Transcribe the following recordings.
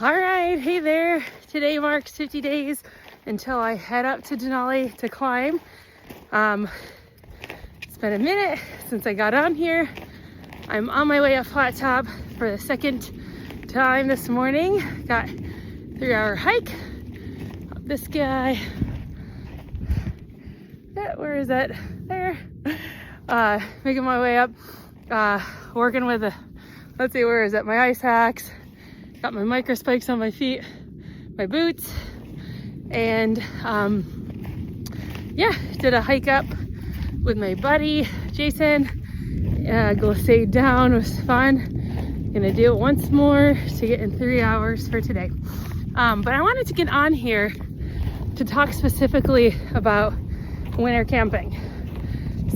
All right, hey there. Today marks 50 days until I head up to Denali to climb. It's been a minute since I got on here. I'm on my way up Flat Top for the second time this morning. Got 3-hour hike up this guy. Where is that? There. Making my way up. Working with let's see, where is it? My ice axe. Got my micro spikes on my feet, my boots, and yeah, did a hike up with my buddy Jason. Glissade down was fun. Gonna do it once more to get in 3 hours for today. But I wanted to get on here to talk specifically about winter camping.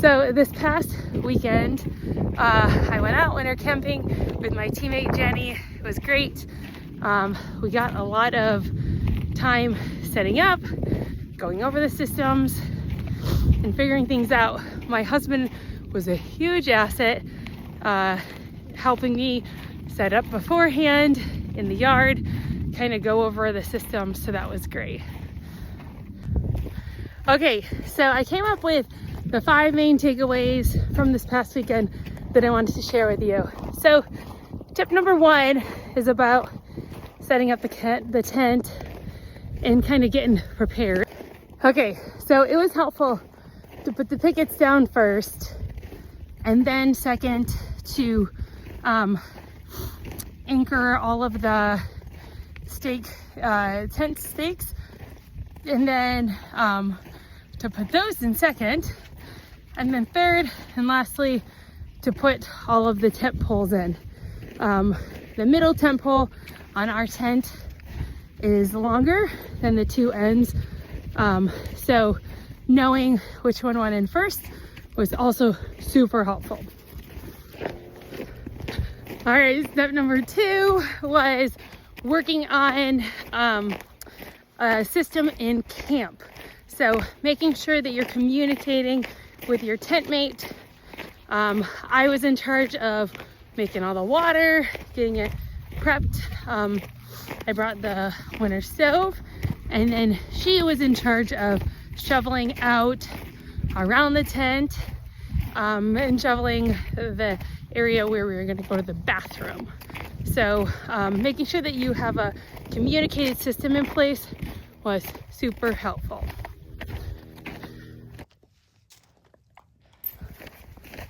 So this past weekend, I went out winter camping with my teammate Jenny. It was great. We got a lot of time setting up, going over the systems, and figuring things out. My husband was a huge asset, helping me set up beforehand in the yard, kind of go over the systems, so that was great. Okay, so I came up with the 5 main takeaways from this past weekend that I wanted to share with you. So tip number 1 is about setting up the tent and kind of getting prepared. Okay, so it was helpful to put the pickets down first, and then second to anchor all of the tent stakes, and then to put those in second, and then third and lastly to put all of the tent poles in. The middle tent pole on our tent is longer than the 2 ends, so knowing which one went in first was also super helpful. All right, step number 2 was working on a system in camp. So making sure that you're communicating with your tent mate. I was in charge of making all the water, getting it prepped. I brought the winter stove, and then she was in charge of shoveling out around the tent, and shoveling the area where we were going to go to the bathroom. So making sure that you have a communicated system in place was super helpful.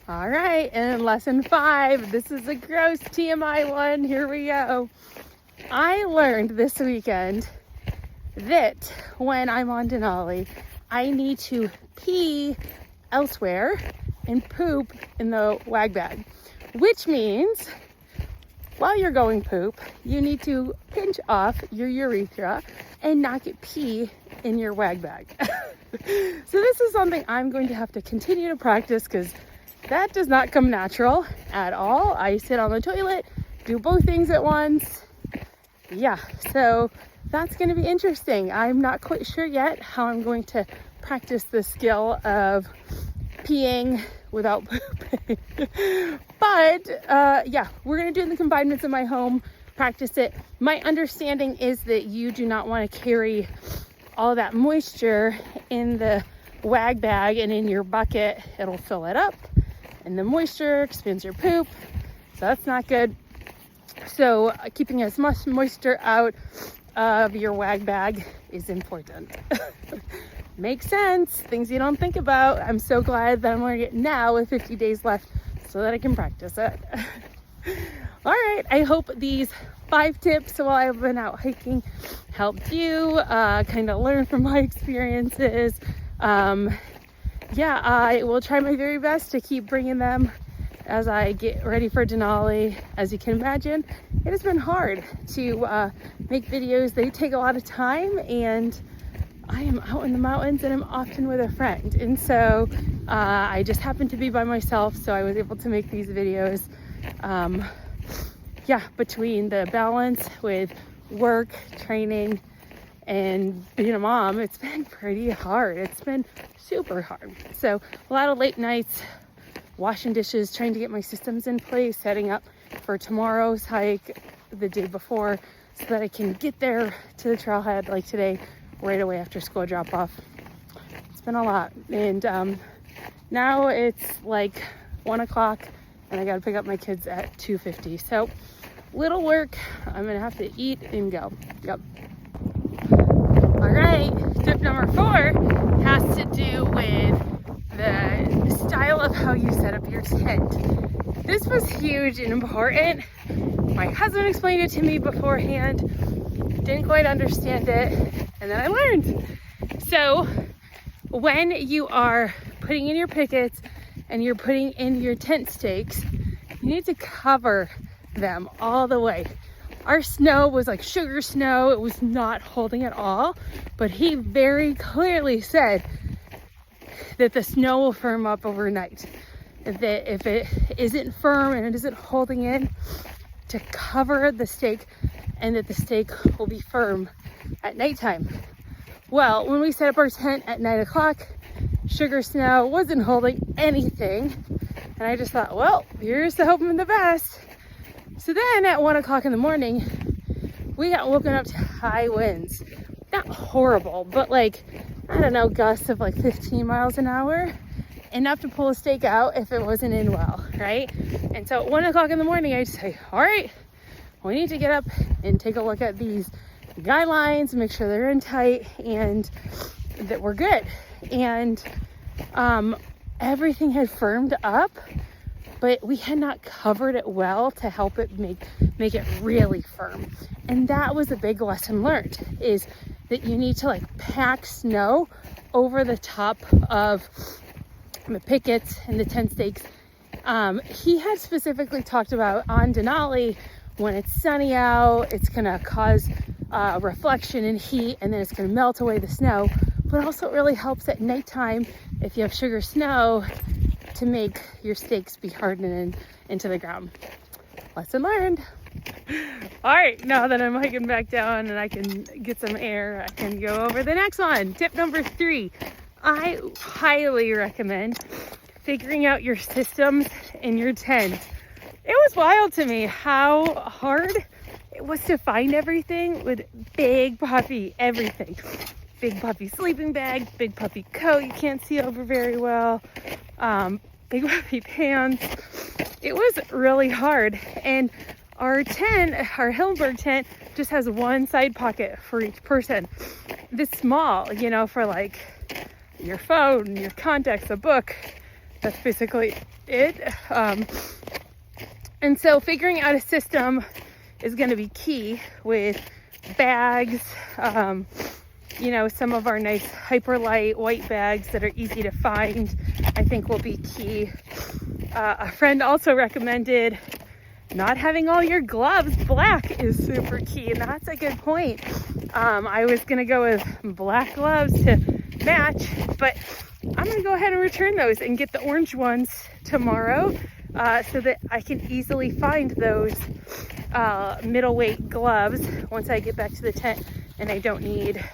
All right, and lesson 5, this is a gross TMI one, here we go. I learned this weekend that when I'm on Denali, I need to pee elsewhere and poop in the wag bag, which means while you're going poop, you need to pinch off your urethra and not get pee in your wag bag. So this is something I'm going to have to continue to practice, because that does not come natural at all. I sit on the toilet, do both things at once. Yeah, so that's going to be interesting. I'm not quite sure yet how I'm going to practice the skill of peeing without pooping. But yeah, we're going to do it in the confinements of my home, practice it. My understanding is that you do not want to carry all that moisture in the wag bag and in your bucket. It'll fill it up, and the moisture expands your poop, so that's not good. So keeping as much moisture out of your wag bag is important. Makes sense, things you don't think about. I'm so glad that I'm learning it now with 50 days left so that I can practice it. All right, I hope these 5 tips while I've been out hiking helped you kind of learn from my experiences. Yeah, I will try my very best to keep bringing them as I get ready for Denali. As you can imagine, it has been hard to make videos. They take a lot of time, and I am out in the mountains and I'm often with a friend. And so I just happened to be by myself, so I was able to make these videos. Yeah, between the balance with work, training, and being a mom, it's been pretty hard. It's been super hard. So a lot of late nights, washing dishes, trying to get my systems in place, setting up for tomorrow's hike the day before so that I can get there to the trailhead like today right away after school drop off. It's been a lot, and now it's like 1 o'clock and I gotta pick up my kids at 2:50. So little work. I'm gonna have to eat and go. Yep. All right, tip number 4 has to do with the style of how you set up your tent. This was huge and important. My husband explained it to me beforehand, didn't quite understand it, and then I learned. So when you are putting in your pickets and you're putting in your tent stakes, you need to cover them all the way. Our snow was like sugar snow. It was not holding at all, but he very clearly said that the snow will firm up overnight. That if it isn't firm and it isn't holding in, to cover the stake, and that the stake will be firm at nighttime. Well, when we set up our tent at 9 o'clock, sugar snow wasn't holding anything. And I just thought, well, here's to hoping the best. So then at 1 o'clock in the morning, we got woken up to high winds. Not horrible, but like, I don't know, gusts of like 15 miles an hour. Enough to pull a stake out if it wasn't in well, right? And so at 1 o'clock in the morning, I say, all right, we need to get up and take a look at these guidelines, make sure they're in tight and that we're good. And everything had firmed up, but we had not covered it well to help it make it really firm. And that was a big lesson learned, is that you need to like pack snow over the top of the pickets and the tent stakes. He had specifically talked about on Denali, when it's sunny out, it's gonna cause reflection and heat, and then it's gonna melt away the snow. But also it really helps at nighttime, if you have sugar snow, to make your stakes be hardened into the ground. Lesson learned. All right, now that I'm hiking back down and I can get some air, I can go over the next one. Tip number 3. I highly recommend figuring out your systems in your tent. It was wild to me how hard it was to find everything with big puffy everything. Big puffy sleeping bag, big puffy coat you can't see over very well, big puffy pants. It was really hard. And our tent, our Hillenberg tent, just has one side pocket for each person. This small, you know, for like your phone, your contacts, a book. That's basically it. And so figuring out a system is going to be key with bags. You know, some of our nice hyperlight white bags that are easy to find, I think will be key. A friend also recommended not having all your gloves black is super key, and that's a good point. I was gonna go with black gloves to match, but I'm gonna go ahead and return those and get the orange ones tomorrow, so that I can easily find those middleweight gloves once I get back to the tent and I don't need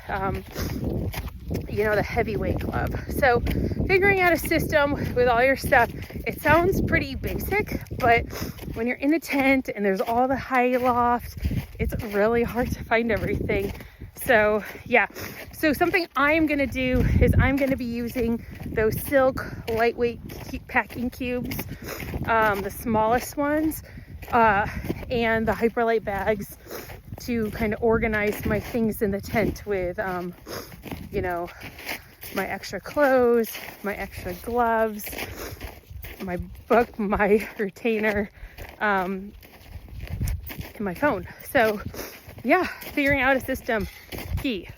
you know, the heavyweight glove. So figuring out a system with all your stuff, it sounds pretty basic, but when you're in a tent and there's all the high loft, it's really hard to find everything. So yeah, so something I'm gonna do is I'm gonna be using those silk lightweight packing cubes, the smallest ones, and the hyperlight bags to kind of organize my things in the tent with, you know, my extra clothes, my extra gloves, my book, my retainer, and my phone. So yeah, figuring out a system, key.